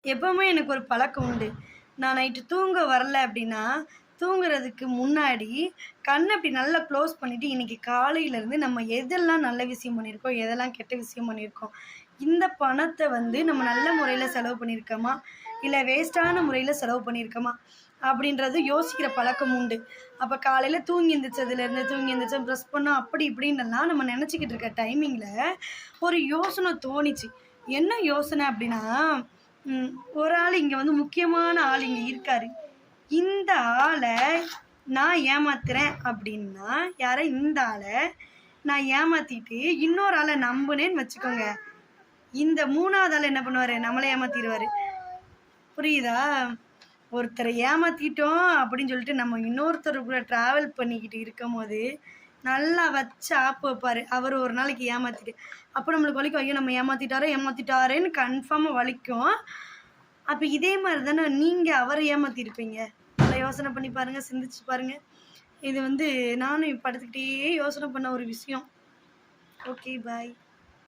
எப்பவுமே எனக்கு ஒரு பழக்கம் உண்டு. நான் நைட்டு தூங்க வரல அப்டின்னா, தூங்குறதுக்கு முன்னாடி கண்ண இப்டி நல்லா க்ளோஸ் பண்ணிட்டு, இன்னைக்கு காலையிலருந்து நம்ம எதெல்லாம் நல்ல விஷயம் பண்ணியிருக்கோம், எதெல்லாம் கெட்ட விஷயம் பண்ணியிருக்கோம். இந்த பணத்த வந்து நம்ம நல்ல முறையில செலவு பண்ணியிருக்கோமா? இல்ல வேஸ்ட்டான முறையில செலவு பண்ணியிருக்கோமா? அப்படின்றது யோசிக்கிற பழக்கம் உண்டு. அப்ப காலையில தூங்கி எந்திரிச்சோம் ப்ரஷ் பண்ணோம் அப்படி இப்படின்னெல்லாம் நம்ம நெனச்சுக்கிட்டு இருக்க டைமிங்ல ஒரு யோசனை தோணிச்சு. என்ன யோசனை அப்படின்னா, ம் ஒரு ஆள் இங்க வந்து முக்கியமான ஆள் இங்க இருக்காரு. இந்த ஆள நான் ஏமாத்துறேன் அப்படின்னா, இந்த ஆள நான் ஏமாத்திட்டு இன்னொரு ஆள நம்புனேன்னு வச்சுக்கோங்க. இந்த 3வது ஆள் என்ன பண்ணுவாரு? நம்மள ஏமாத்திருவாரு. புரியுதா? ஒருத்தர ஏமாத்திட்டோம் அப்படின்னு சொல்லிட்டு நம்ம இன்னொருத்தர் கூட ட்ராவல் பண்ணிக்கிட்டு இருக்கும்போது, நல்லா வச்சு ஆப்பு வைப்பாரு. அவரு ஒரு நாளைக்கு ஏமாத்திட்டு. அப்போ நம்மளுக்கு வலிக்கும். ஐயோ! நம்ம ஏமாத்திட்டாரேன்னு கன்ஃபார்மா வலிக்கும். அப்ப இதே மாரி தானே நீங்க அவர ஏமாத்திருப்பீங்க. நல்லா யோசனை பண்ணி பாருங்க, சிந்திச்சு பாருங்க. இது வந்து நானும் படுத்துக்கிட்டே யோசனை பண்ண ஒரு விஷயம். ஓகே, பாய்.